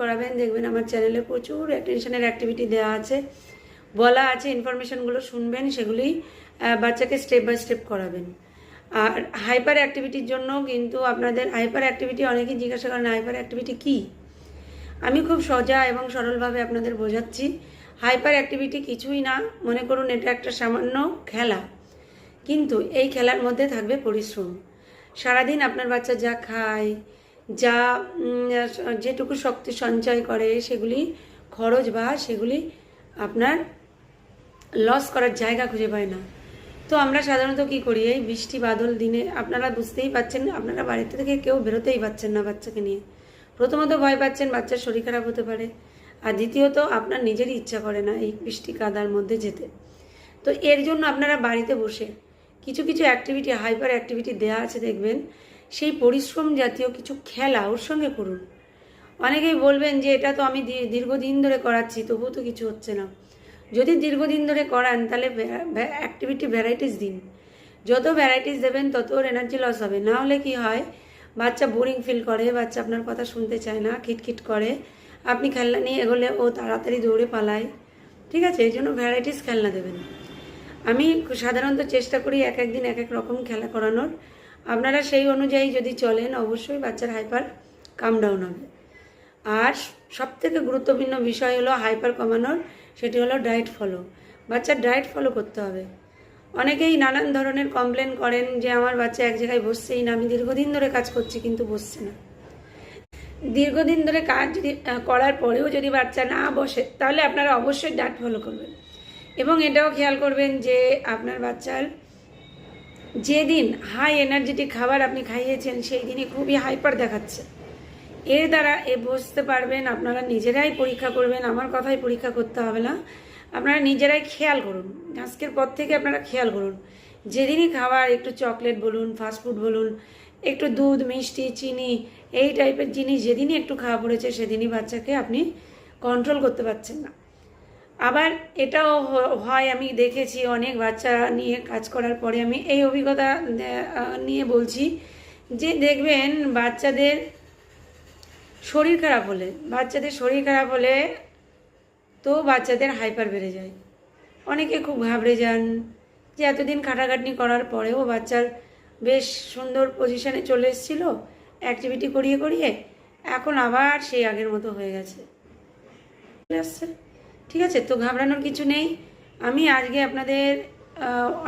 করাবেন দেখবেন আমার চ্যানেলে প্রচুর অ্যাটেনশনের অ্যাক্টিভিটি দেওয়া আছে, বলা আছে, ইনফরমেশনগুলো শুনবেন, সেগুলি বাচ্চাকে স্টেপ বাই স্টেপ করাবেন। আর হাইপার অ্যাক্টিভিটির জন্য কিন্তু আপনাদের হাইপার অ্যাক্টিভিটি অনেকেই জিজ্ঞাসা করেন হাইপার অ্যাক্টিভিটি কী। আমি খুব সোজা এবং সরলভাবে আপনাদের বোঝাচ্ছি। হাইপার অ্যাক্টিভিটি কিছুই না, মনে করুন এটা একটা সামান্য খেলা, কিন্তু এই খেলার মধ্যে থাকবে পরিশ্রম। সারাদিন আপনার বাচ্চা যা খায়, যা যেটুকু শক্তি সঞ্চয় করে, সেগুলি খরচ বা সেগুলি আপনার লস করার জায়গা খুঁজে পায় না। তো আমরা সাধারণত কি করি, এই বৃষ্টি বাদল দিনে আপনারা বুঝতেই পাচ্ছেন, আপনারা বাড়িতে থেকে কেউ বেরোতেই পাচ্ছেন না বাচ্চাকে নিয়ে। প্রথমত ভয় পাচ্ছেন বাচ্চার শরীর খারাপ হতে পারে, আর দ্বিতীয়ত আপনার নিজেরই ইচ্ছা করে না এই বৃষ্টি কাদার মধ্যে যেতে। তো এর জন্য আপনারা বাড়িতে বসে কিছু কিছু অ্যাক্টিভিটি, হাইপার অ্যাক্টিভিটি দেওয়া আছে দেখবেন, সেই পরিশ্রম জাতীয় কিছু খেলা ওর সঙ্গে করুন। অনেকেই বলবেন যে এটা তো আমি দীর্ঘদিন ধরে করাচ্ছি, তবুও তো কিছু হচ্ছে না। যদি দীর্ঘদিন ধরে করান তাহলে অ্যাক্টিভিটি ভ্যারাইটিস দিন। যত ভ্যারাইটিস দেবেন তত ওর এনার্জি লস হবে। না হলে কি হয়, বাচ্চা বোরিং ফিল করে, বাচ্চা আপনার কথা শুনতে চায় না, খিটখিট করে, আপনি খেলনা নিয়ে এগোলে ও তাড়াতাড়ি দৌড়ে পালায়। ঠিক আছে, এই জন্য ভ্যারাইটিস খেলনা দেবেন। আমি সাধারণত চেষ্টা করি এক এক দিন এক এক রকম খেলা করানোর। আপনারা সেই অনুযায়ী যদি চলেন, অবশ্যই বাচ্চার হাইপার কাম ডাউন হবে। আর সবথেকে গুরুত্বপূর্ণ বিষয় হলো হাইপার কমানোর, সেটি হলো ডায়েট ফলো। বাচ্চার ডায়েট ফলো করতে হবে। অনেকেই নানান ধরনের কমপ্লেন করেন যে আমার বাচ্চা এক জায়গায় বসছেই না, আমি দীর্ঘদিন ধরে কাজ করছি কিন্তু বসছে না। দীর্ঘদিন ধরে কাজ যদি করার পরেও যদি বাচ্চা না বসে, তাহলে আপনারা অবশ্যই ডায়েট ফলো করবেন। এবং এটাও খেয়াল করবেন যে আপনার বাচ্চার যেদিন হাই এনার্জেটিক খাবার আপনি খাইয়েছেন, সেই দিনই খুবই হাইপার দেখাচ্ছে। এর দ্বারা বুঝতে পারবেন, আপনারা নিজেরাই পরীক্ষা করবেন, আমার কথাই পরীক্ষা করতে হবে না, আপনারা নিজেরাই খেয়াল করুন। আজকের পর থেকে আপনারা খেয়াল করুন, যেদিনই খাবার একটু চকলেট বলুন, ফাস্টফুড বলুন, একটু দুধ, মিষ্টি, চিনি, এই টাইপের জিনিস যেদিনই একটু খাওয়া পড়েছে, সেদিনই বাচ্চাকে আপনি কন্ট্রোল করতে পারছেন না। আবার এটাও হয়, আমি দেখেছি অনেক বাচ্চা নিয়ে কাজ করার পরে, আমি এই অভিজ্ঞতা নিয়ে বলছি যে দেখবেন বাচ্চাদের শরীর খারাপ হলে তো বাচ্চাদের হাইপার বেড়ে যায়। অনেকে খুব ঘাবড়ে যান যে এতদিন খাটাখাটনি করার পরেও বাচ্চার বেশ সুন্দর পজিশনে চলে এসেছিল, অ্যাক্টিভিটি করিয়ে করিয়ে এখন আবার সেই আগের মতো হয়ে গেছে, চলে আসছে। ঠিক আছে, তো ঘাবড়ানোর কিছু নেই। আমি আজকে আপনাদের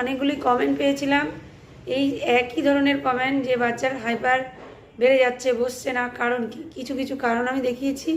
অনেকগুলি কমেন্ট পেয়েছিলাম, এই একই ধরনের কমেন্ট যে বাচ্চার হাইপার বেড়ে যাচ্ছে, বসছে না, কারণ কি, কিছু কিছু কারণ আমি দেখিয়েছি।